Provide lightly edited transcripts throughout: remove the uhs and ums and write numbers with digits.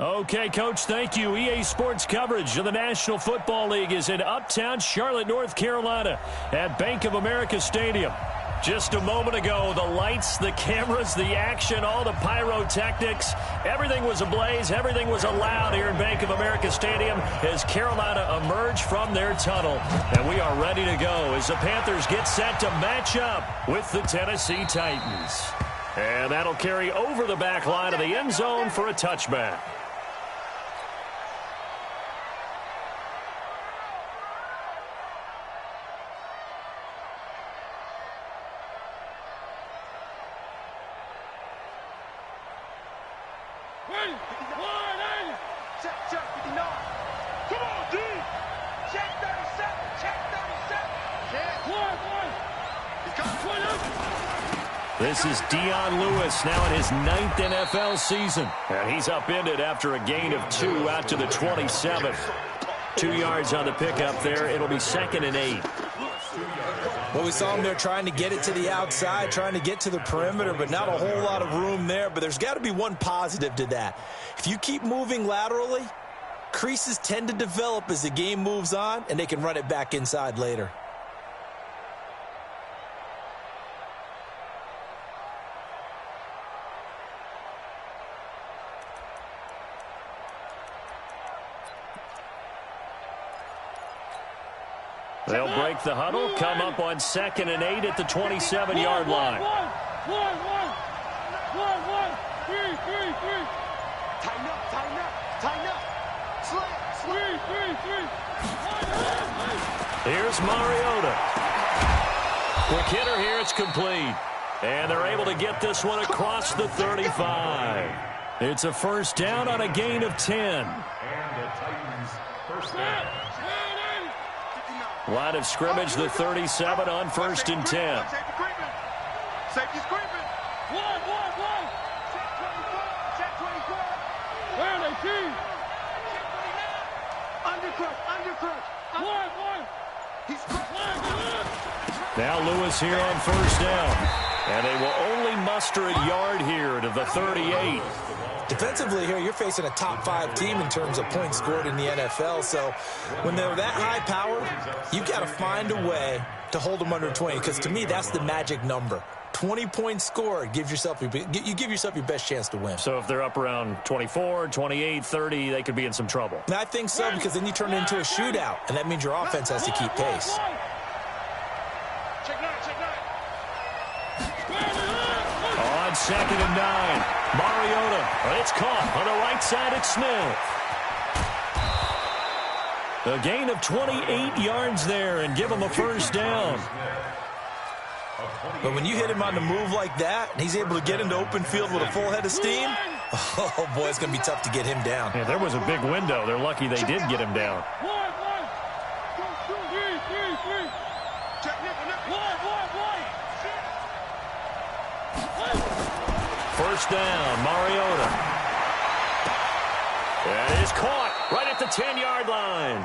Okay, Coach, thank you. EA Sports coverage of the National Football League is in uptown Charlotte, North Carolina at Bank of America Stadium. Just a moment ago, the lights, the cameras, the action, all the pyrotechnics, everything was ablaze, everything was allowed here in Bank of America Stadium as Carolina emerged from their tunnel. And we are ready to go as the Panthers get set to match up with the Tennessee Titans. And that'll carry over the back line of the end zone for a touchback. This is Dion Lewis now in his 9th NFL season. And he's upended after a gain of 2 out to the 27th. 2 yards on the pickup there. It'll be 2nd and 8. Well, we saw him there trying to get it to the outside, trying to get to the perimeter, but not a whole lot of room there. But there's got to be one positive to that. If you keep moving laterally, creases tend to develop as the game moves on, and they can run it back inside later. They'll break the huddle, come up on 2nd and 8 at the 27-yard line. Here's Mariota. Quick hitter here, it's complete. And they're able to get this one across the 35. It's a first down on a gain of 10. And the Titans first down. Line of scrimmage, the 37 on 1st and 10. Safety's creeping. One. Check 24. Where are they, team? Undercrush. One. He's now Lewis here on 1st down. And they will only muster a yard here to the 38. Defensively here, you're facing a top 5 team in terms of points scored in the NFL. So when they're that high powered, you got to find a way to hold them under 20. Because to me, that's the magic number. 20 points scored, you give yourself your best chance to win. So if they're up around 24, 28, 30, they could be in some trouble. And I think so, because then you turn it into a shootout, and that means your offense has to keep pace. On 2nd and 9, Mariota. It's caught on the right side at Smith. A gain of 28 yards there and give him a first down. But when you hit him on the move like that, and he's able to get into open field with a full head of steam, oh, boy, it's going to be tough to get him down. Yeah, there was a big window. They're lucky they did get him down. First down, Mariota. That is caught right at the 10-yard line.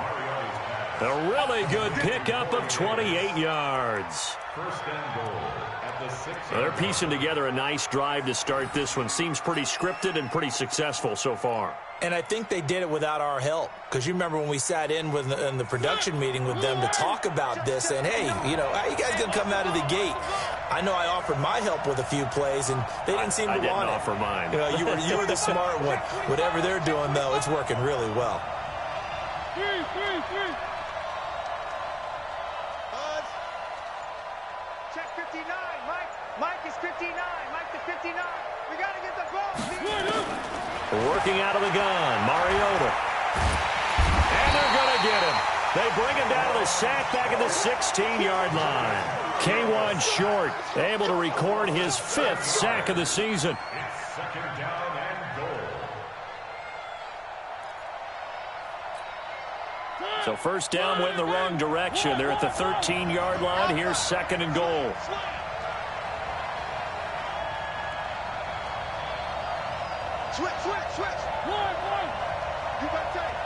A really good pickup of 28 yards. First and goal at the 6. They're piecing together a nice drive to start this one. Seems pretty scripted and pretty successful so far. And I think they did it without our help. Because you remember when we sat in the production meeting with them to talk about this, and hey, how you guys going to come out of the gate? I know I offered my help with a few plays, and they didn't seem to want it. I didn't offer mine. You were the smart one. Whatever they're doing, though, it's working really well. Check 59. Mike is 59. Mike to 59. We got to get the ball. Working out of the gun, Mariota. And they're going to get him. They bring him down to the sack back at the 16-yard line. K1 Short able to record his 5th sack of the season. It's 2nd down and goal. So first down went in the wrong direction. They're at the 13-yard line. Here's 2nd and goal. Switch. One. You got tape.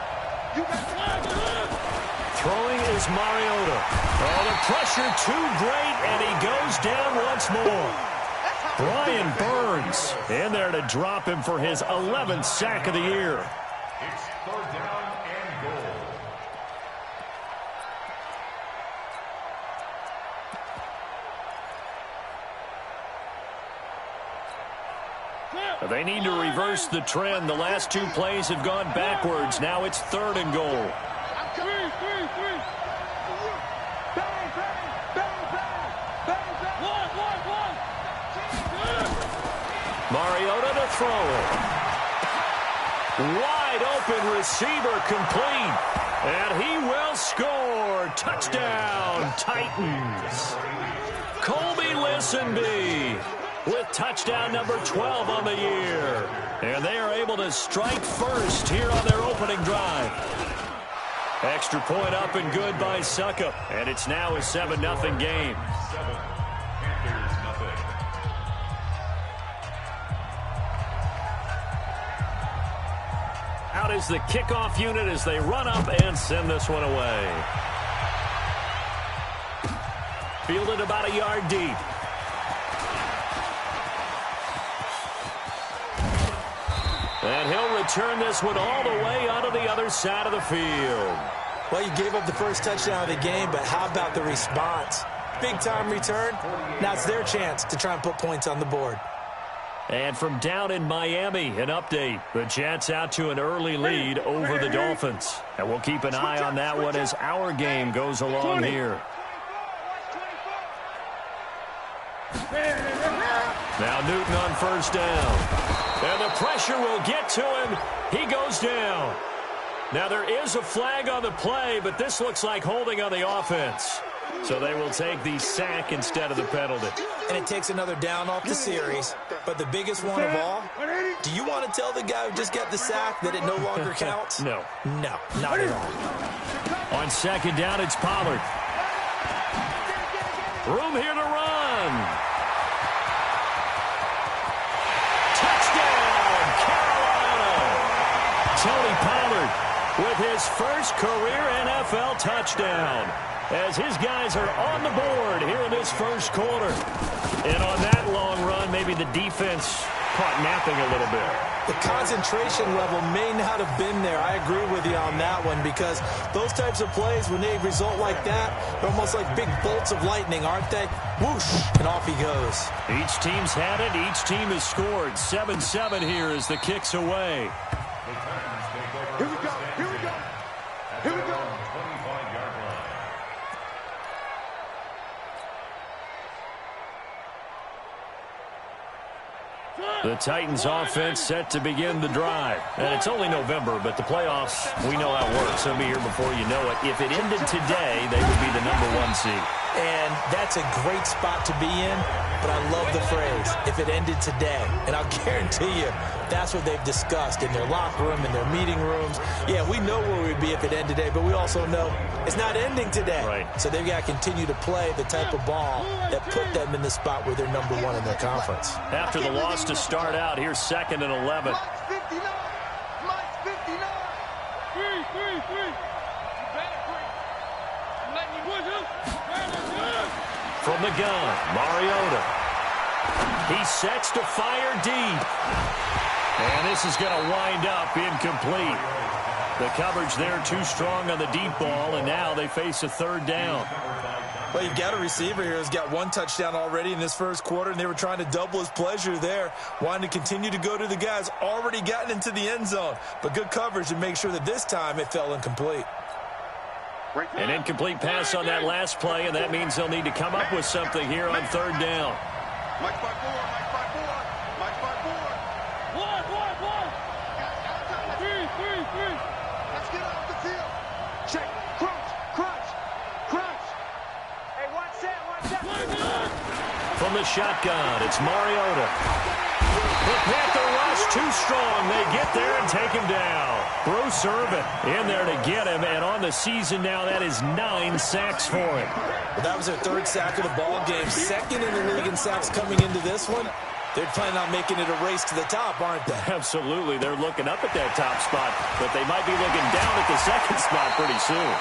Throwing is Mariota. Oh, the pressure too great, and he goes down once more. That's how Brian Burns in there to drop him for his 11th sack of the year. It's third down and goal. They need to reverse the trend. The last two plays have gone backwards. Now it's third and goal. Mariota to throw it. Wide open receiver complete. And he will score. Touchdown, Titans. Colby Listenby with touchdown number 12 on the year. And they are able to strike first here on their opening drive. Extra point up and good by Suckup. And it's now a 7-0 game. 7, Panthers nothing. Out is the kickoff unit as they run up and send this one away. Fielded about a yard deep. And he'll return this one all the way onto the other side of the field. Well, you gave up the first touchdown of the game, but how about the response? Big-time return. Now it's their chance to try and put points on the board. And from down in Miami, an update. The Jets out to an early lead over the Dolphins. And we'll keep an eye on that one as our game goes along here. Now Newton on first down. And the pressure will get to him. He goes down. Now there is a flag on the play, but this looks like holding on the offense. So they will take the sack instead of the penalty. And it takes another down off the series. But the biggest one of all, do you want to tell the guy who just got the sack that it no longer counts? No. No, not at all. On second down, it's Pollard. Room here to run. Touchdown, Carolina. Tony Pollard with his first career NFL touchdown, as his guys are on the board here in this first quarter. And on that long run, maybe the defense caught napping a little bit. The concentration level may not have been there. I agree with you on that one, because those types of plays, when they result like that, they're almost like big bolts of lightning, aren't they? Whoosh, and off he goes. Each team's had it. Each team has scored. 7-7 here as the kick's away. The Titans take over. Here we go. Here we go. Here we go. 25-yard line. The Titans offense set to begin the drive. And it's only November, but the playoffs, we know how it works. They'll be here before you know it. If it ended today, they would be the #1 seed. And that's a great spot to be in, but I love the phrase, if it ended today. And I'll guarantee you, that's what they've discussed in their locker room, in their meeting rooms. Yeah, we know where we'd be if it ended today, but we also know it's not ending today. Right. So they've got to continue to play the type of ball that put them in the spot where they're #1 in their conference. After the loss to start out, here's 2nd and 11. Mike's 59. Mike's 59. Three. From the gun, Mariota. He sets to fire deep. And this is going to wind up incomplete. The coverage there too strong on the deep ball, and now they face a third down. Well, you've got a receiver here who's got 1 touchdown already in this first quarter, and they were trying to double his pleasure there, wanting to continue to go to the guys already gotten into the end zone. But good coverage to make sure that this time it fell incomplete. An incomplete pass on that last play, and that means they'll need to come up with something here on third down. Mike's by 4. Mike's by 4. Mike's by 4. One. Three. Let's get off the field. Check. Crunch. Hey, watch that. From the shotgun, it's Mariota. The Panther rush too strong. They get there and take him down. Bruce Irvin in there to get him, and on the season now, that is 9 sacks for him. Well, that was their 3rd sack of the ball game. 2nd in the league in sacks coming into this one. They're planning on making it a race to the top, aren't they? Absolutely. They're looking up at that top spot, but they might be looking down at the 2nd spot pretty soon.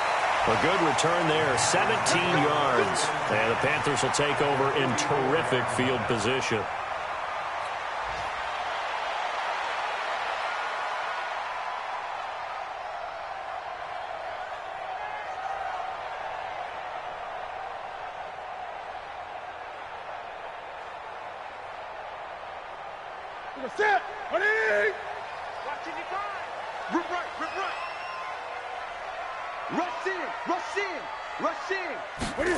A good return there, 17 yards. And the Panthers will take over in terrific field position. Sit. Ready. Watching your time. Rip right. Rip right. Rush in. Rush in. Rush in. Ready.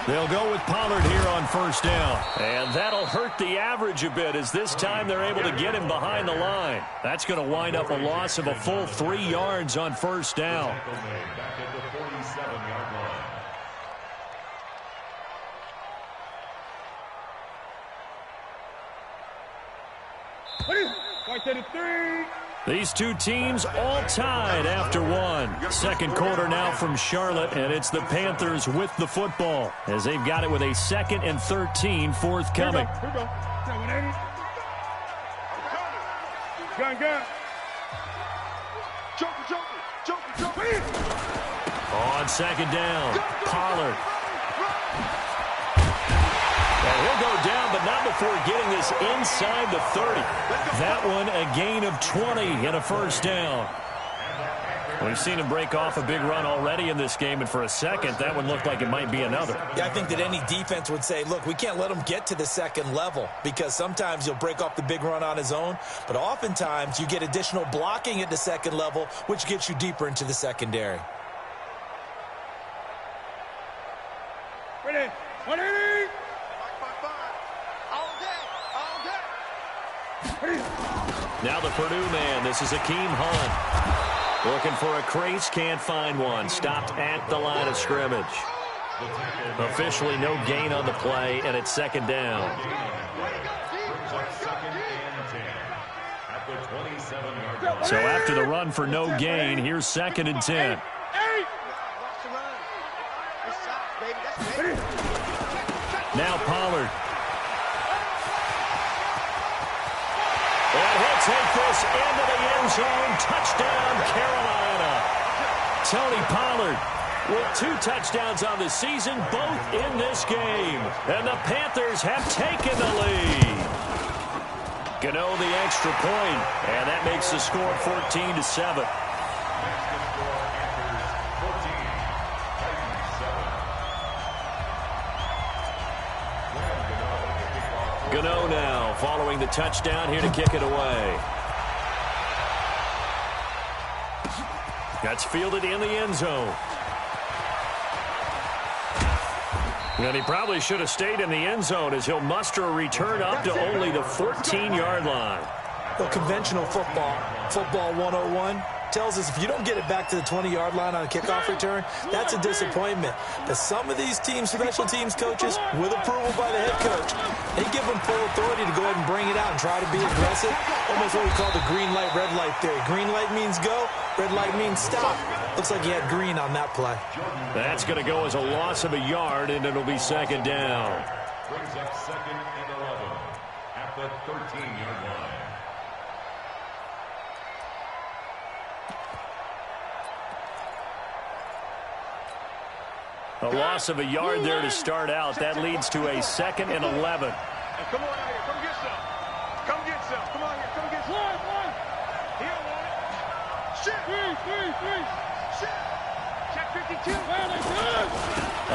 They'll go with Pollard here on first down. And that'll hurt the average a bit as this time they're able to get him behind the line. That's going to wind up a loss of a full 3 yards on first down. Back at the 47-yard line. These two teams all tied after one. Second quarter now from Charlotte, and it's the Panthers with the football as they've got it with a 2nd and 13 forthcoming. Here we go. Gun. Joker. On second down, Pollard. And he'll go down, but not before getting this inside the 30. That one a gain of 20 and a first down. We've seen him break off a big run already in this game, and for a second, that one looked like it might be another. Yeah, I think that any defense would say, look, we can't let him get to the second level because sometimes he'll break off the big run on his own, but oftentimes you get additional blocking at the second level, which gets you deeper into the secondary. Ready. Now the Purdue man, this is Akeem Hunt. Looking for a crease, can't find one. Stopped at the line of scrimmage. Officially no gain on the play, and it's second down. So after the run for no gain, here's 2nd and 10. Now Pollard. And he'll take this into the end zone. Touchdown, Carolina. Tony Pollard with 2 touchdowns on the season, both in this game. And the Panthers have taken the lead. Gano the extra point, and that makes the score 14-7. Gano now following the touchdown here to kick it away. That's fielded in the end zone. And he probably should have stayed in the end zone as he'll muster a return up to only the 14-yard line. Well, conventional football 101, tells us if you don't get it back to the 20-yard line on a kickoff return, that's a disappointment. But some of these teams, special teams coaches, with approval by the head coach, they give them full authority to go ahead and bring it out and try to be aggressive. Almost what we call the green light, red light theory. Green light means go, red light means stop. Looks like he had green on that play. That's going to go as a loss of a yard, and it'll be second down. Brings up 2nd and 11 at the 13-yard line. A loss of a yard there to start out. That leads to a 2nd and 11. Come on out here. Come get some. Come get some. Come on here. Come get some. One. He don't want it. Shit. Three. Shit. Check 52.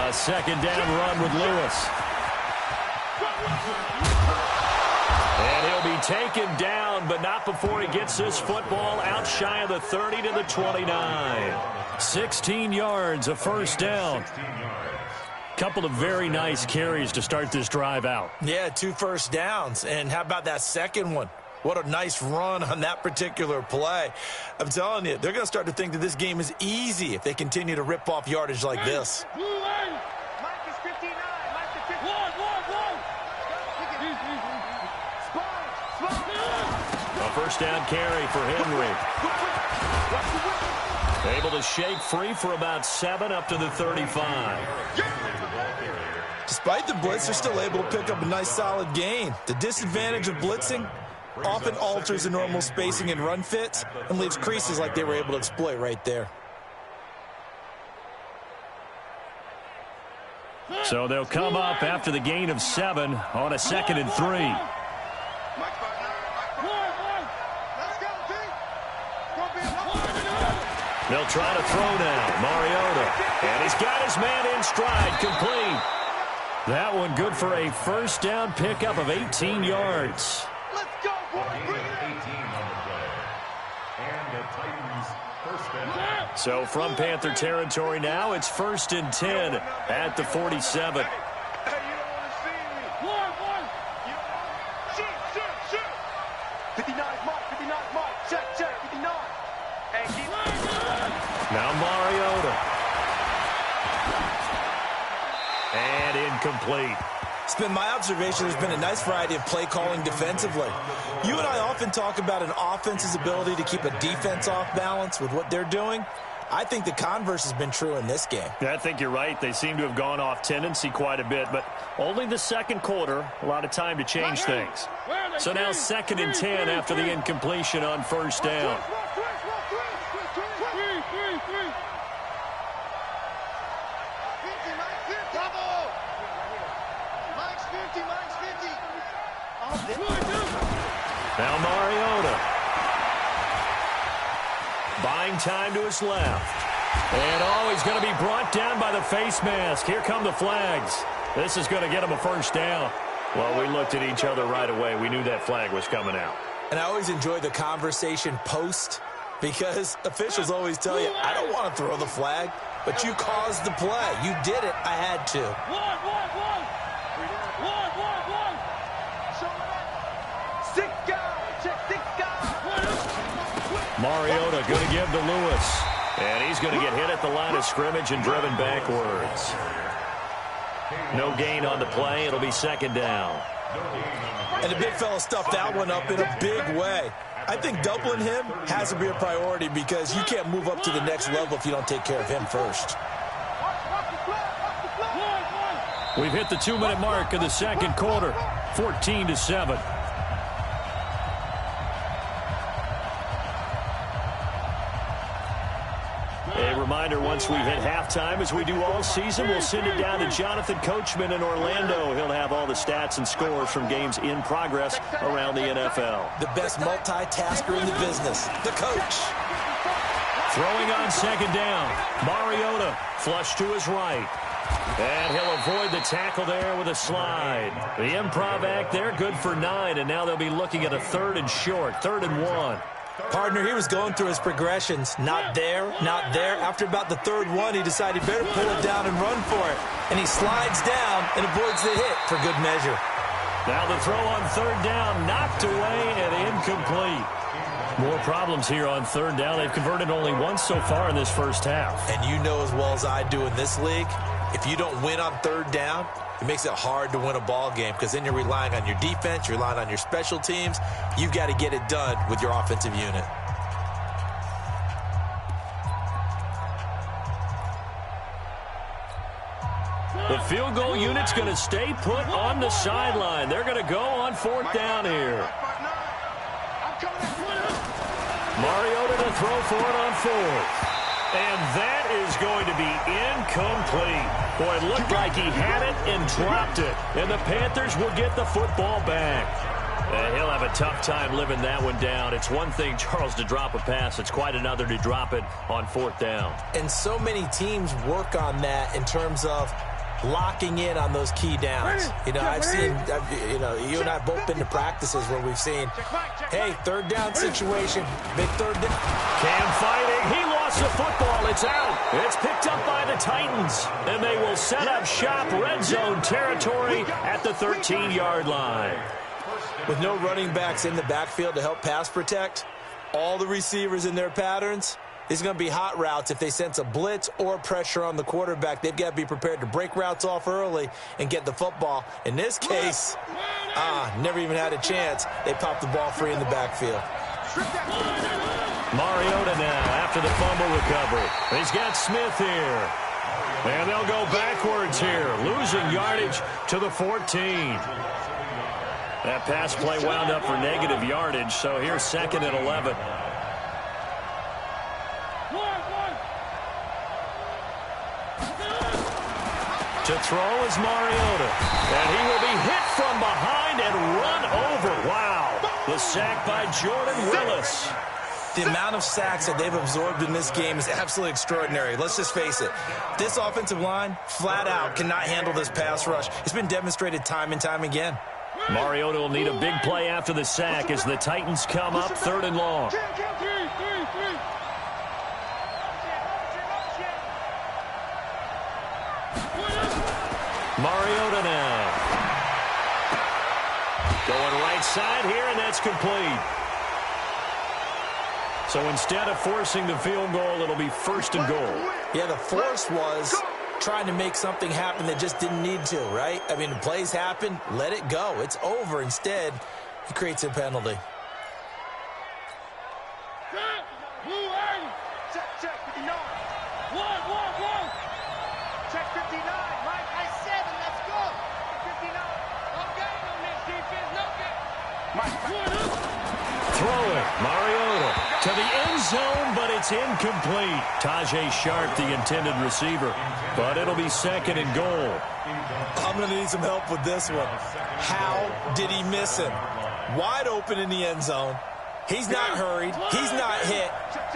A second down run with Lewis. And he'll be taken down, but not before he gets this football out shy of the 30 to the 29. 16 yards, a first down. Couple of very nice carries to start this drive out. Yeah, 2 first downs. And how about that second one? What a nice run on that particular play. I'm telling you, they're going to start to think that this game is easy if they continue to rip off yardage like this. Mike is 59. Mike is 59. A first down carry for Henry. Able to shake free for about 7 up to the 35. Despite the blitz, they're still able to pick up a nice solid gain. The disadvantage of blitzing often alters the normal spacing and run fits and leaves creases like they were able to exploit right there. So they'll come up after the gain of 7 on a 2nd and 3. They'll try to throw now. Mariota. And he's got his man in stride, complete. That one good for a first down pickup of 18 yards. Let's And the Titans first and 10. So from Panther territory now, it's 1st and 10 at the 47. Hey, you don't want to see me. One. Shoot. 59 mark. 59 mark. Check. 59. Hey, keep Now Mariota. And incomplete. It's been my observation there's been a nice variety of play calling defensively. You and I often talk about an offense's ability to keep a defense off balance with what they're doing. I think the converse has been true in this game. Yeah, I think you're right. They seem to have gone off tendency quite a bit, but only the second quarter, a lot of time to change things. So now 2nd and 10 after the incompletion on 1st down. Now Mariota. Buying time to his left. And he's going to be brought down by the face mask. Here come the flags. This is going to get him a 1st down. Well, we looked at each other right away. We knew that flag was coming out. And I always enjoy the conversation post because officials always tell you, I don't want to throw the flag, but you caused the play. You did it. I had to. One. Mariota going to give to Lewis. And he's going to get hit at the line of scrimmage and driven backwards. No gain on the play. It'll be 2nd down. And the big fella stuffed that one up in a big way. I think doubling him has to be a priority because you can't move up to the next level if you don't take care of him first. We've hit the 2-minute mark of the second quarter. 14-7. A reminder, once we hit halftime, as we do all season, we'll send it down to Jonathan Coachman in Orlando. He'll have all the stats and scores from games in progress around the NFL. The best multitasker in the business, the coach. Throwing on 2nd down. Mariota flush to his right. And he'll avoid the tackle there with a slide. The improv act there, good for 9, and now they'll be looking at a 3rd and short, 3rd and 1. Partner, he was going through his progressions. Not there, not there. After about the 3rd one, he decided he better pull it down and run for it. And he slides down and avoids the hit for good measure. Now the throw on 3rd down, knocked away and incomplete. More problems here on 3rd down. They've converted only once so far in this first half. And you know as well as I do in this league, if you don't win on 3rd down, it makes it hard to win a ball game because then you're relying on your defense, you're relying on your special teams. You've got to get it done with your offensive unit. The field goal unit's going to stay put on the sideline. They're going to go on 4th down here. Mariota to throw for it on 4th. And that is going to be incomplete. Boy, it looked like he had it and dropped it. And the Panthers will get the football back. And he'll have a tough time living that one down. It's one thing, Charles, to drop a pass. It's quite another to drop it on 4th down. And so many teams work on that in terms of locking in on those key downs. I've seen, you and I have both been to practices where we've seen, hey, 3rd down situation, big 3rd down. Cam fighting. He lost the football. It's out. It's picked up by the Titans. And they will set up shop red zone territory at the 13-yard line. With no running backs in the backfield to help pass protect, all the receivers in their patterns, these are going to be hot routes. If they sense a blitz or pressure on the quarterback, they've got to be prepared to break routes off early and get the football. In this case, never even had a chance. They popped the ball free in the backfield. Mariota now after the fumble recovery. He's got Smith here. And they'll go backwards here, losing yardage to the 14. That pass play wound up for negative yardage, so here's 2nd and 11. To throw is Mariota. And he will be hit from behind and run over. Wow. The sack by Jordan Willis. The amount of sacks that they've absorbed in this game is absolutely extraordinary. Let's just face it. This offensive line, flat out, cannot handle this pass rush. It's been demonstrated time and time again. Mariota will need a big play after the sack as the Titans come up 3rd and long. Mariota now. Going right side here, and that's complete. So instead of forcing the field goal, it'll be 1st and goal. Yeah, the force was trying to make something happen that just didn't need to, right? I mean, the plays happen, let it go. It's over. Instead, he creates a penalty. Check 59. One. Check 59. Mike, I 7. Let's go. 59. No game on this defense. No game. Mike. Throwing. Mariota to the end zone, but it's incomplete. Tajay Sharp, the intended receiver. But it'll be 2nd and goal. I'm going to need some help with this one. How did he miss him? Wide open in the end zone. He's not hurried. He's not hit.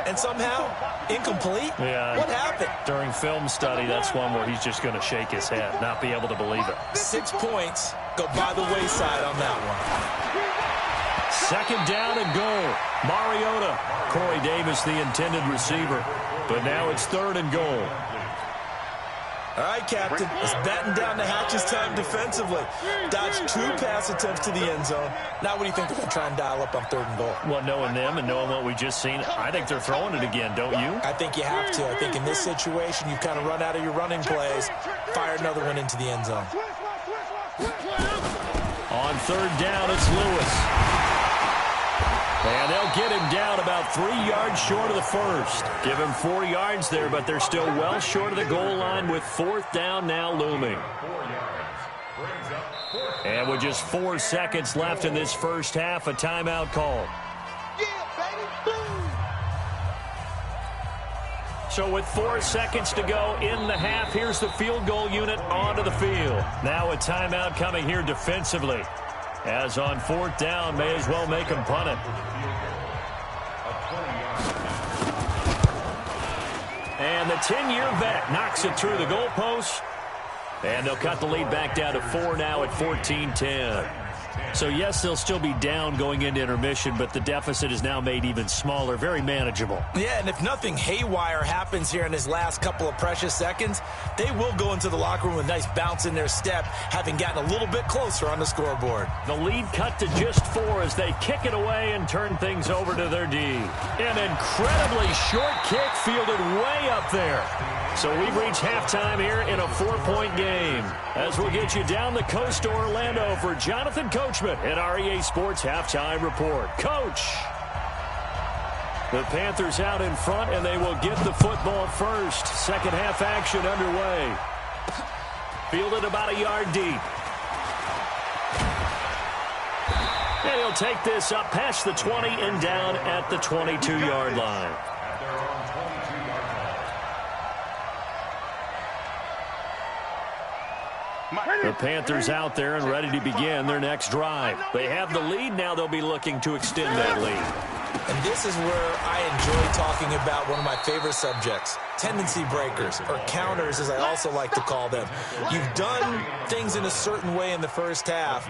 And somehow, incomplete? Yeah. What happened? During film study, that's one where he's just going to shake his head, not be able to believe it. 6 points go by the wayside on that one. 2nd down and goal. Mariota. Corey Davis, the intended receiver. But now it's 3rd and goal. All right, Captain. It's batten down the hatches time defensively. Dodged 2 pass attempts to the end zone. Now what do you think they're going to try and dial up on 3rd and goal? Well, knowing them and knowing what we just seen, I think they're throwing it again, don't you? I think you have to. I think in this situation, you kind of run out of your running plays, fire another one into the end zone. On 3rd down, it's Lewis. And they'll get him down about 3 yards short of the first. Give him 4 yards there, but they're still well short of the goal line with 4th down now looming. And with just 4 seconds left in this first half, a timeout call. So with 4 seconds to go in the half, here's the field goal unit onto the field. Now a timeout coming here defensively. As on 4th down, may as well make him punt it. And the 10-year vet knocks it through the goalpost. And they'll cut the lead back down to 4 now at 14-10. So, yes, they'll still be down going into intermission, but the deficit is now made even smaller, very manageable. Yeah, and if nothing haywire happens here in his last couple of precious seconds, they will go into the locker room with a nice bounce in their step, having gotten a little bit closer on the scoreboard. The lead cut to just 4 as they kick it away and turn things over to their D. An incredibly short kick fielded way up there. So we've reached halftime here in a 4-point game. As we'll get you down the coast to Orlando for Jonathan Coachman at our EA Sports Halftime Report. Coach! The Panthers out in front, and they will get the football first. Second half action underway. Fielded about a yard deep. And he'll take this up past the 20 and down at the 22-yard line. The Panthers out there and ready to begin their next drive. They have the lead. Now they'll be looking to extend that lead. And this is where I enjoy talking about one of my favorite subjects, tendency breakers, or counters as I also like to call them. You've done things in a certain way in the first half,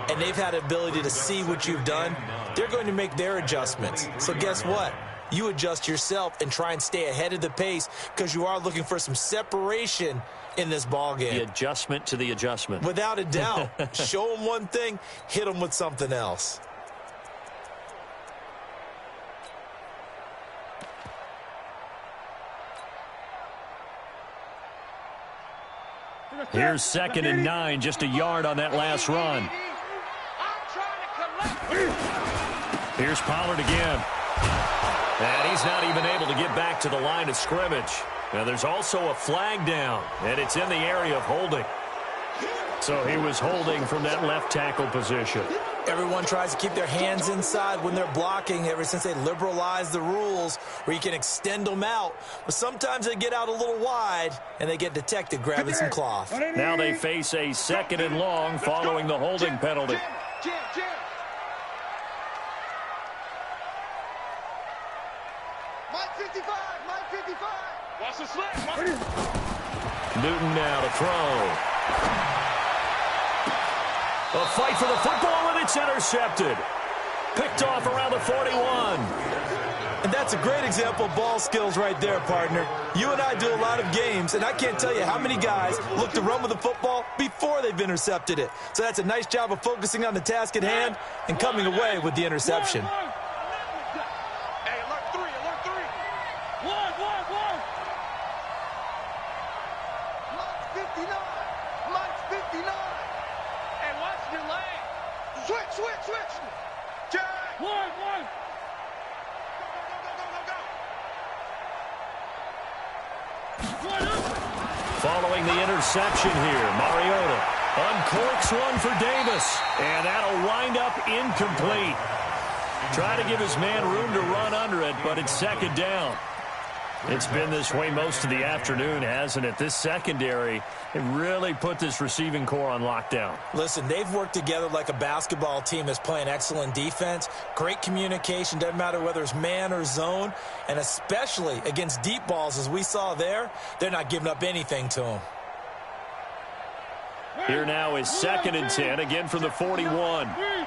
and they've had the ability to see what you've done. They're going to make their adjustments. So guess what? You adjust yourself and try and stay ahead of the pace because you are looking for some separation in this ball game. The adjustment to the adjustment. Without a doubt. Show them one thing, hit them with something else. Here's 2nd and 9, just a yard on that last run. Here's Pollard again. And he's not even able to get back to the line of scrimmage. Now there's also a flag down, and it's in the area of holding. So he was holding from that left tackle position. Everyone tries to keep their hands inside when they're blocking ever since they liberalized the rules where you can extend them out. But sometimes they get out a little wide, and they get detected grabbing some cloth. Now they face a 2nd and long following the holding penalty. Newton now to throw. A fight for the football, and it's intercepted. Picked off around the 41. And that's a great example of ball skills right there, partner. You and I do a lot of games, and I can't tell you how many guys look to run with the football before they've intercepted it. So that's a nice job of focusing on the task at hand and coming away with the interception. Hey, alert three, alert three. One. Mike's 59. Mike's 59. Hey, watch your leg. Switch. Jack. One. Following the interception here, Mariota uncorks one for Davis, and that'll wind up incomplete. Try to give his man room to run under it, but it's second down. It's been this way most of the afternoon, hasn't it? This secondary, it really put this receiving core on lockdown. Listen, they've worked together like a basketball team that's playing excellent defense. Great communication, doesn't matter whether it's man or zone. And especially against deep balls, as we saw there, they're not giving up anything to them. Here now is 2nd and 10, again from the 41. Three.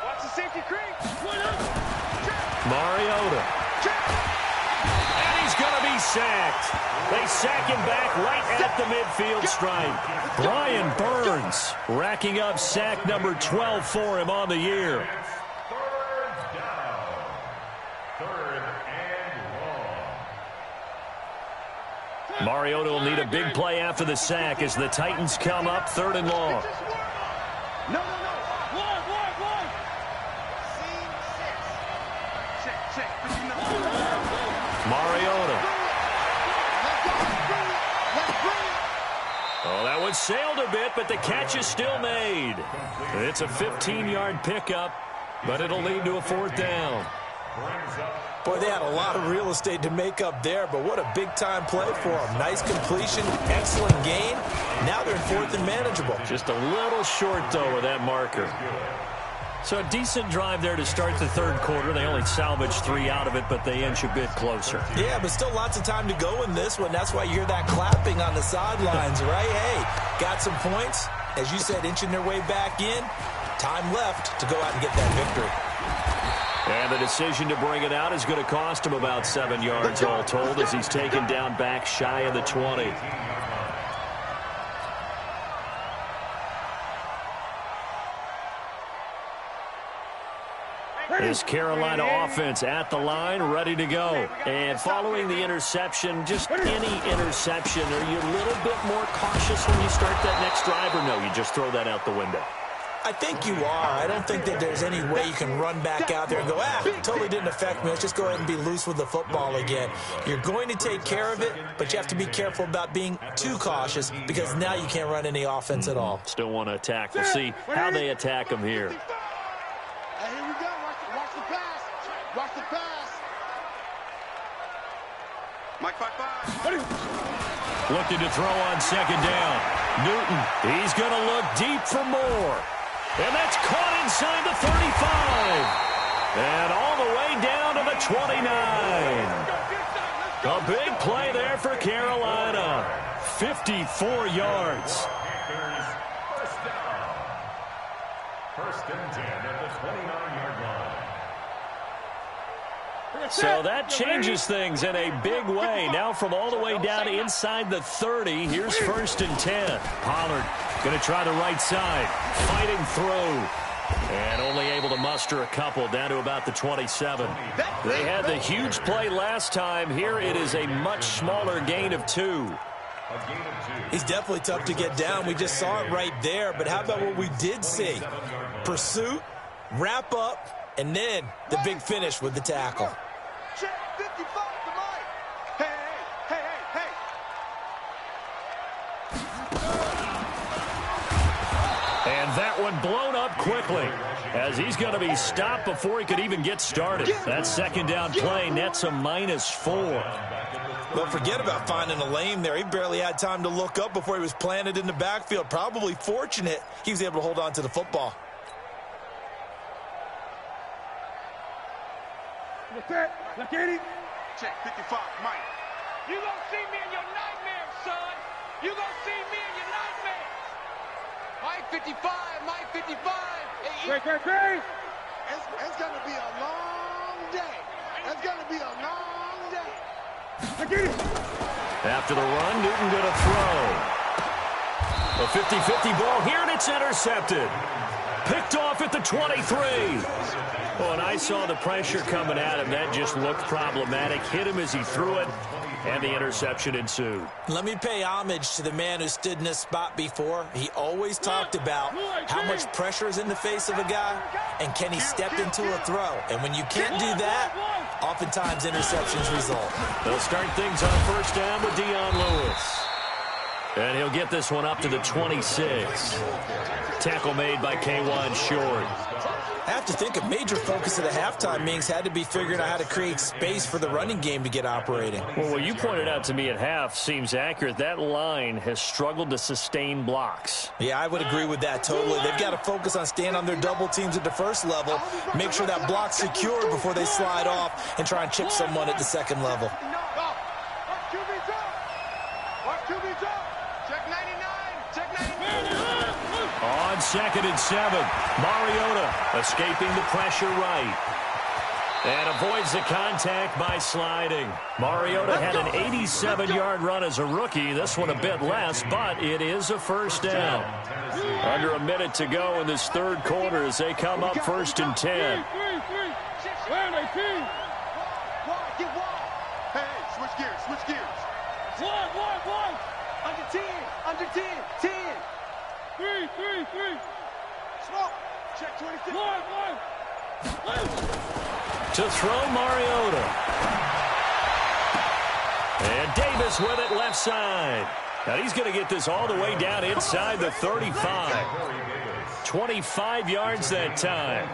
Watch the safety creep. Mariota. And he's going to be sacked. They sack him back right at the midfield stripe. Brian Burns racking up sack number 12 for him on the year. Third down. Third and long. Mariota will need a big play after the sack as the Titans come up 3rd and long. No. One. Scene 6. Check. Mariota. Oh, that one sailed a bit, but the catch is still made. It's a 15-yard pickup, but it'll lead to a 4th down. Boy, they had a lot of real estate to make up there, but what a big-time play for them. Nice completion, excellent gain. Now they're in 4th and manageable. Just a little short, though, with that marker. So a decent drive there to start the 3rd quarter. They only salvaged 3 out of it, but they inch a bit closer. Yeah, but still lots of time to go in this one. That's why you hear that clapping on the sidelines, right? Hey, got some points. As you said, inching their way back in. Time left to go out and get that victory. And the decision to bring it out is going to cost him about 7 yards all told as he's taken down back shy of the 20. This Carolina offense at the line, ready to go. And following the interception, just any interception, are you a little bit more cautious when you start that next drive, or no, you just throw that out the window? I think you are. I don't think that there's any way you can run back out there and go, totally didn't affect me. Let's just go ahead and be loose with the football again. You're going to take care of it, but you have to be careful about being too cautious because now you can't run any offense at all. Still want to attack. We'll see how they attack them here. Hey, here we go. Watch the pass. Watch the pass. Mike 5-5. Looking to throw on 2nd down. Newton, he's going to look deep for more. And that's caught inside the 35. And all the way down to the 29. A big play there for Carolina. 54 yards. First down. 1st and 10 at the 29-yard line. So that changes things in a big way. Now from all the way down inside the 30, here's 1st and 10. Pollard going to try the right side, fighting through, and only able to muster a couple down to about the 27. They had the huge play last time. Here it is a much smaller gain of 2. He's definitely tough to get down. We just saw it right there, but how about what we did see? Pursuit, wrap up, and then the big finish with the tackle. Check 55 to Mike. Hey. And that one blown up quickly as he's going to be stopped before he could even get started. That 2nd down play nets a -4. But forget about finding a lane there. He barely had time to look up before he was planted in the backfield. Probably fortunate he was able to hold on to the football. Check 55, Mike. You gonna see me in your nightmares, son. You gonna see me in your nightmares. Mike 55, Mike 55. Hey, it's gonna be a long day. It's gonna be a long day. After the run, Newton going to throw. A 50-50 ball here, and it's intercepted. Picked off at the 23. Oh, and I saw the pressure coming at him. That just looked problematic. Hit him as he threw it, and the interception ensued. Let me pay homage to the man who stood in this spot before. He always talked about how much pressure is in the face of a guy, and can he step into a throw. And when you can't do that, oftentimes interceptions result. They'll start things on first down with Dion Lewis. And he'll get this one up to the 26. Tackle made by K1 Short. I have to think a major focus of the halftime meetings had to be figuring out how to create space for the running game to get operating. Well, what you pointed out to me at half seems accurate. That line has struggled to sustain blocks. Yeah, I would agree with that totally. They've got to focus on staying on their double teams at the first level, make sure that block's secured before they slide off and try and chip someone at the second level. On 2nd and 7, Mariota escaping the pressure right. And avoids the contact by sliding. Mariota had an 87-yard run as a rookie. This one a bit less, but it is a first down. Under a minute to go in this third quarter as they come up 1st and 10. Hey, switch gears. One. Under 10. 10. 3. Smoke. Check 26. To throw Mariota. And Davis with it left side. Now he's going to get this all the way down inside the 35. 25 yards that time.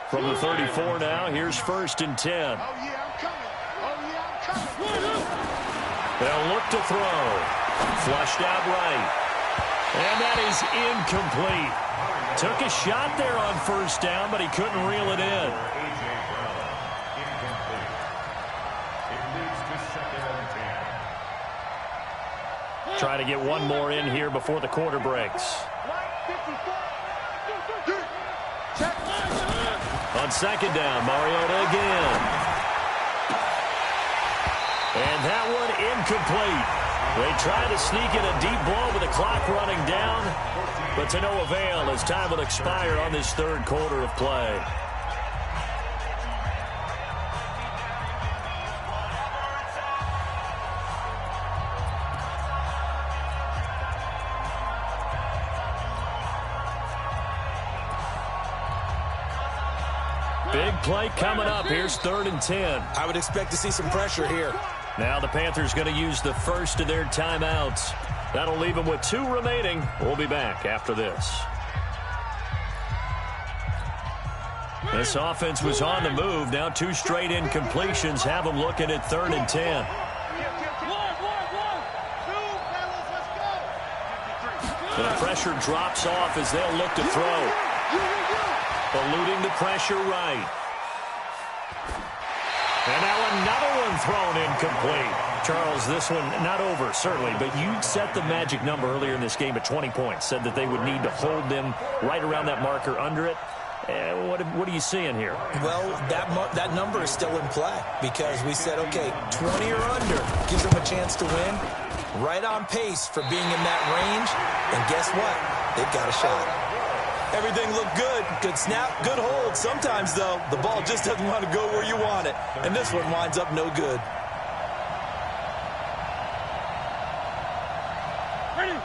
From the 34 now, here's 1st and 10. Oh, yeah, I'm coming. They'll look to throw. Flushed out right. And that is incomplete. Took a shot there on first down, but he couldn't reel it in. Try to get one more in here before the quarter breaks. On 2nd down, Mariota again. And that one incomplete. They try to sneak in a deep blow with the clock running down, but to no avail as time will expire on this third quarter of play. Big play coming up. Here's 3rd and 10. I would expect to see some pressure here. Now the Panthers going to use the first of their timeouts. That'll leave them with 2 remaining. We'll be back after this. This offense was on the move. Now 2 straight incompletions have them looking at 3rd and 10. The pressure drops off as they'll look to throw. Eluding the pressure right. And now another one thrown incomplete. Charles, this one not over, certainly, but you set the magic number earlier in this game at 20 points. Said that they would need to hold them right around that marker under it. What are you seeing here? Well, that number is still in play because we said, okay, 20 or under gives them a chance to win. Right on pace for being in that range. And guess what? They've got a shot. Everything looked good. Good snap, good hold. Sometimes, though, the ball just doesn't want to go where you want it. And this one winds up no good.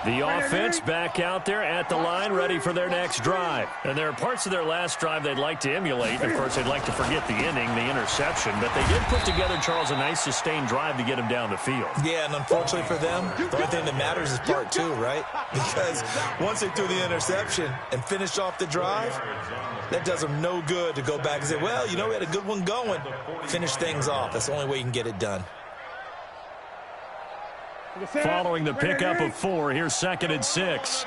The offense back out there at the line, ready for their next drive. And there are parts of their last drive they'd like to emulate. Of course, they'd like to forget the inning, the interception. But they did put together, Charles, a nice sustained drive to get him down the field. Yeah, and unfortunately for them, the only thing that matters is part 2, right? Because once they threw the interception and finished off the drive, that does them no good to go back and say, well, you know, we had a good one going. Finish things off. That's the only way you can get it done. Following the pickup of 4, here's 2nd and 6.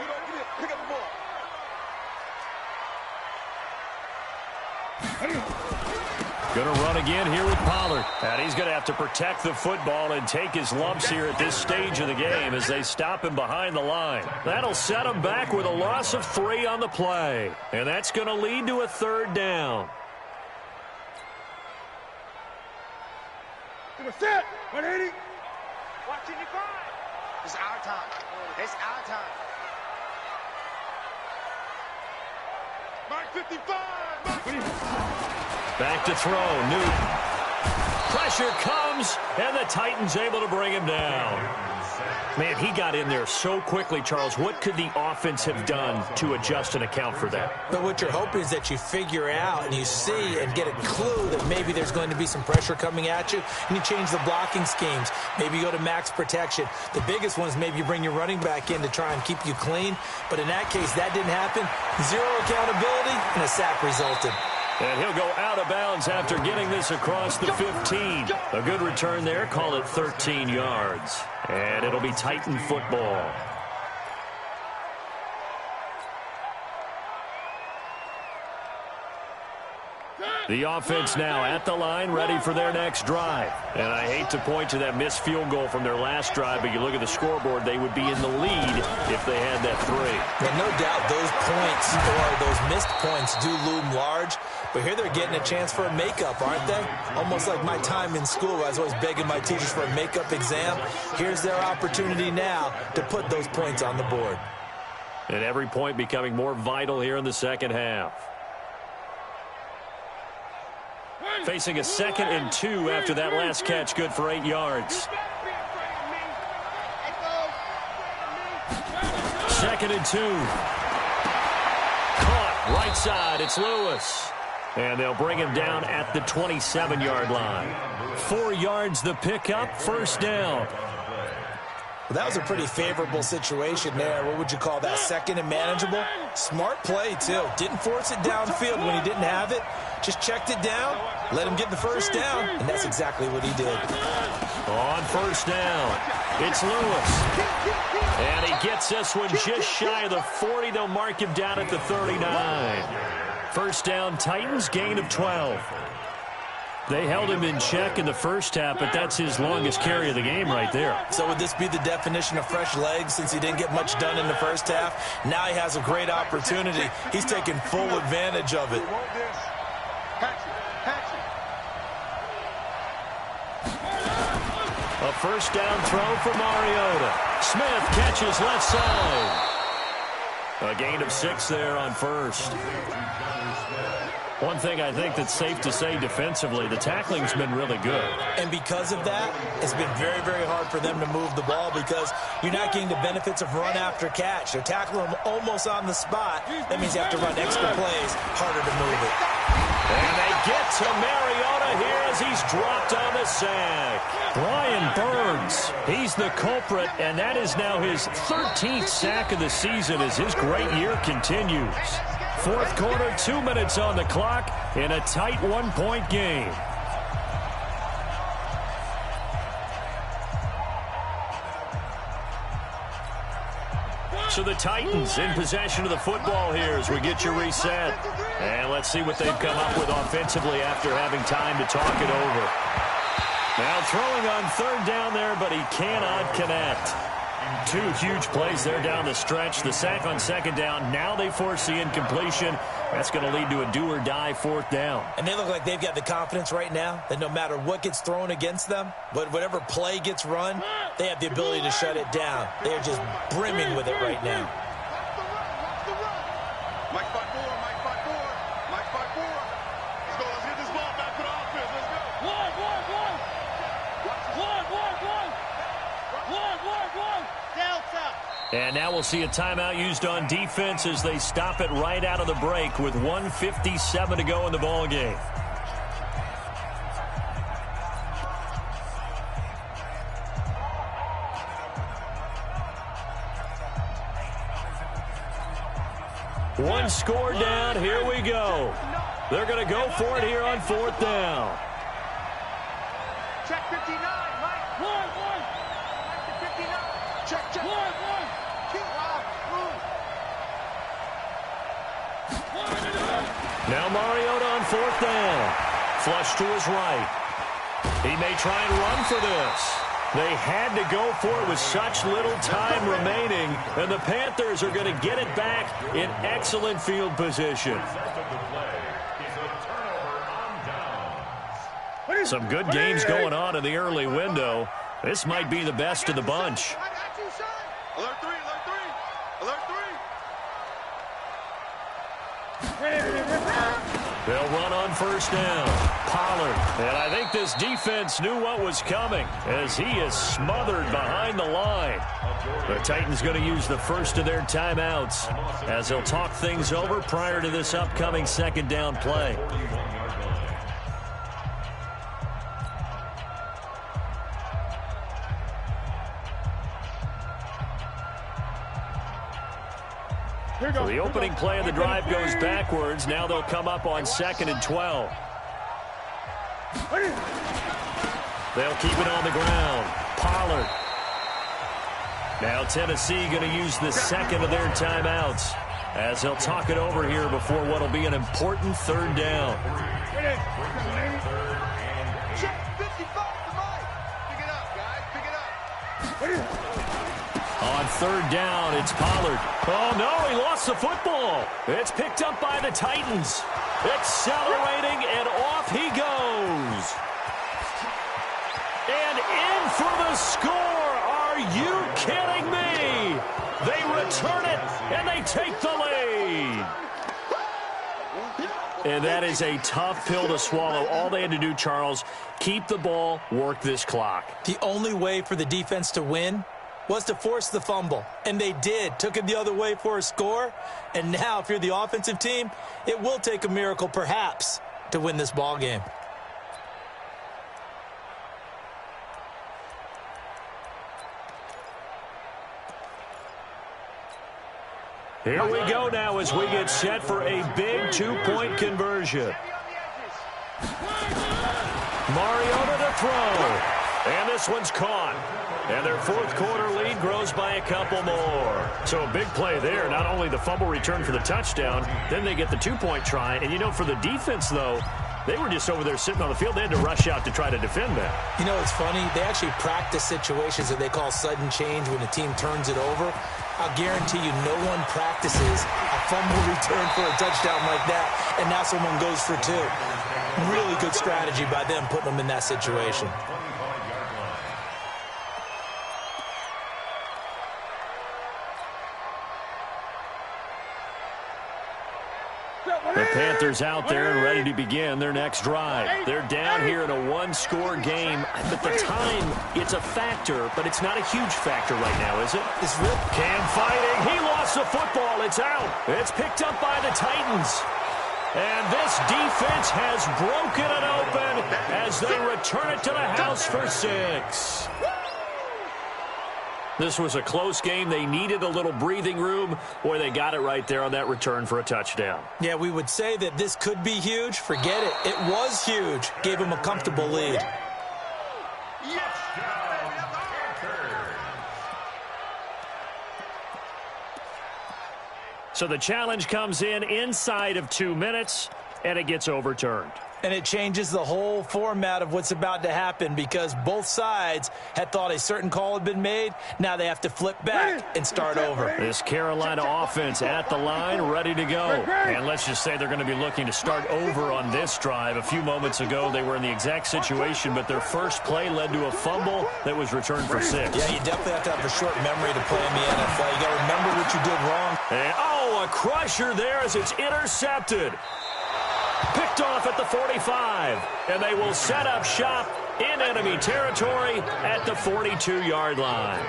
Going to run again here with Pollard. And he's going to have to protect the football and take his lumps here at this stage of the game as they stop him behind the line. That'll set him back with a loss of 3 on the play. And that's going to lead to a 3rd down. Set. 180. Watching the grind. It's our time. It's our time. Mark 55. Back to throw. Newton. Pressure comes, and the Titans able to bring him down. Man, he got in there so quickly, Charles. What could the offense have done to adjust and account for that? But what you're hoping is that you figure out and you see and get a clue that maybe there's going to be some pressure coming at you, and you change the blocking schemes. Maybe you go to max protection. The biggest one is maybe you bring your running back in to try and keep you clean. But in that case, that didn't happen. 0 accountability, and a sack resulted. And he'll go out of bounds after getting this across the 15. A good return there. Call it 13 yards. And it'll be Titan football. The offense now at the line, ready for their next drive. And I hate to point to that missed field goal from their last drive, but you look at the scoreboard, they would be in the lead if they had that 3. And no doubt those points or those missed points do loom large. But here they're getting a chance for a makeup, aren't they? Almost like my time in school. I was always begging my teachers for a makeup exam. Here's their opportunity now to put those points on the board. And every point becoming more vital here in the second half. Facing a 2nd and 2 after that last catch, good for 8 yards. 2nd and 2. Caught right side. It's Lewis. And they'll bring him down at the 27-yard line. 4 yards the pickup, 1st down. Well, that was a pretty favorable situation there. What would you call that? 2nd and manageable? Smart play, too. Didn't force it downfield when he didn't have it. Just checked it down, let him get the 1st down, and that's exactly what he did. On 1st down, it's Lewis. And he gets this one just shy of the 40. They'll mark him down at the 39. 1st down, Titans, gain of 12. They held him in check in the first half, but that's his longest carry of the game right there. So would this be the definition of fresh legs since he didn't get much done in the first half? Now he has a great opportunity. He's taking full advantage of it. A 1st down throw for Mariota. Smith catches left side. A gain of 6 there on 1st. One thing I think that's safe to say defensively, the tackling's been really good. And because of that, it's been very, very hard for them to move the ball because you're not getting the benefits of run after catch. They're tackling them almost on the spot. That means you have to run extra plays, harder to move it. And they get to Mariota here as he's dropped on the sack. Brian Burns, he's the culprit, and that is now his 13th sack of the season as his great year continues. 4th quarter, 2 minutes on the clock in a tight 1-point game. So the Titans in possession of the football here as we get you reset. And let's see what they've come up with offensively after having time to talk it over. Now throwing on 3rd down there, but he cannot connect. 2 huge plays there down the stretch. The sack on 2nd down. Now they force the incompletion. That's going to lead to a do-or-die 4th down. And they look like they've got the confidence right now that no matter what gets thrown against them, but whatever play gets run, they have the ability to shut it down. They are just brimming with it right now. Mike 5-4, Mike 5-4, Mike 5-4. Let's go, let's get this ball back to the offense. Let's go. One. Delta. And now we'll see a timeout used on defense as they stop it right out of the break with 1:57 to go in the ballgame. One score down. Here we go. They're going to go for it here on 4th down. Check 59, Mike. One. Mike 59. Check. One. Now Mariota on 4th down. flush to his right. He may try and run for this. They had to go for it with such little time remaining, and the Panthers are going to get it back in excellent field position. Some good games going on in the early window. This might be the best of the bunch. Alert 3, alert 3, alert 3. They'll run on first down. Pollard. And I think this defense knew what was coming as he is smothered behind the line. The Titans going to use the first of their timeouts as they'll talk things over prior to this upcoming second down play. So the opening play of the drive goes backwards. Now they'll come up on 2nd and 12. They'll keep it on the ground. Pollard. Now Tennessee going to use the second of their timeouts as they'll talk it over here before what will be an important third down. Check 55 to Mike. Pick it up, guys. Pick it up. On third down, it's Pollard. Oh, no, he lost the football. It's picked up by the Titans. Accelerating, and off he goes. And in for the score. Are you kidding me? They return it, and they take the lead. And that is a tough pill to swallow. All they had to do, Charles, keep the ball, work this clock. The only way for the defense to win was to force the fumble, and they did. Took it the other way for a score, and now if you're the offensive team, it will take a miracle perhaps to win this ball game. Here we go now as we get set for a big two-point conversion. Mariota to throw, and this one's caught. And their fourth quarter lead grows by a couple more. So a big play there. Not only the fumble return for the touchdown, then they get the two-point try. And, you know, for the defense, though, they were just over there sitting on the field. They had to rush out to try to defend that. You know, it's funny. They actually practice situations that they call sudden change when the team turns it over. I'll guarantee you no one practices a fumble return for a touchdown like that, and now someone goes for two. Really good strategy by them putting them in that situation. The Panthers out there and ready to begin their next drive. They're down here in a one-score game, but the time, it's a factor, but it's not a huge factor right now, is it? It's real. Cam fighting. He lost the football. It's out. It's picked up by the Titans. And this defense has broken it open as they return it to the house for 6. This was a close game. They needed a little breathing room. Boy, they got it right there on that return for a touchdown. Yeah, we would say that this could be huge. Forget it. It was huge. Gave them a comfortable lead. So the challenge comes in inside of 2 minutes, and it gets overturned. And it changes the whole format of what's about to happen because both sides had thought a certain call had been made. Now they have to flip back and start over. This Carolina offense at the line, ready to go. And let's just say they're going to be looking to start over on this drive. A few moments ago, they were in the exact situation, but their first play led to a fumble that was returned for 6. Yeah, you definitely have to have a short memory to play in the NFL. You got to remember what you did wrong. And, oh, a crusher there as it's intercepted. Picked off at the 45, and they will set up shop in enemy territory at the 42-yard line.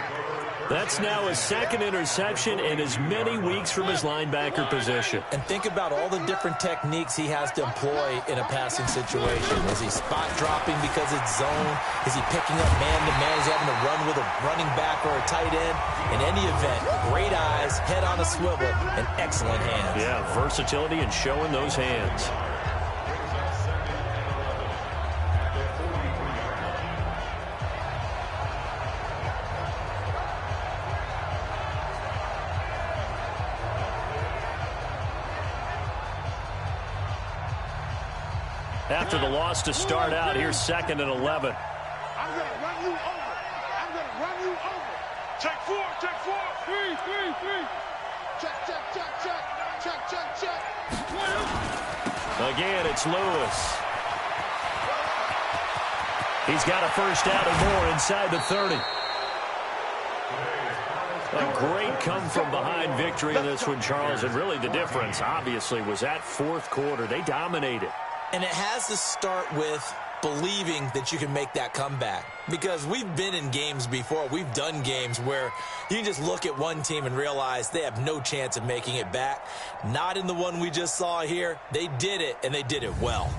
That's now his second interception in as many weeks from his linebacker position. And think about all the different techniques he has to employ in a passing situation. Is he spot dropping because it's zone? Is he picking up man-to-man? Is he having to run with a running back or a tight end? In any event, great eyes, head on a swivel, and excellent hands. Yeah, versatility and showing those hands. After the loss to start out, here's 2nd and 11. I'm going to run you over. I'm going to run you over. Check 4, check 4. 3. Check. Again, it's Lewis. He's got a first down and more inside the 30. A great come-from-behind victory in this one, Charles. And really the difference, obviously, was that fourth quarter. They dominated. And it has to start with believing that you can make that comeback. Because we've been in games before. We've done games where you can just look at one team and realize they have no chance of making it back. Not in the one we just saw here. They did it, and they did it well.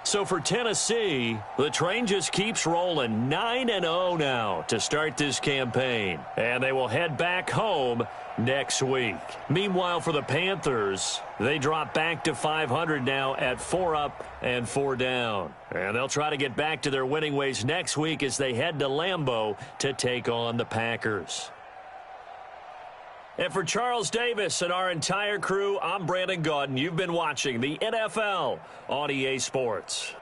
So for Tennessee, the train just keeps rolling 9-0 now to start this campaign. And they will head back home next week. Meanwhile, for the Panthers, they drop back to 500 now at 4 up and 4 down. And they'll try to get back to their winning ways next week as they head to Lambeau to take on the Packers. And for Charles Davis and our entire crew, I'm Brandon Gaudin. You've been watching the NFL on EA Sports.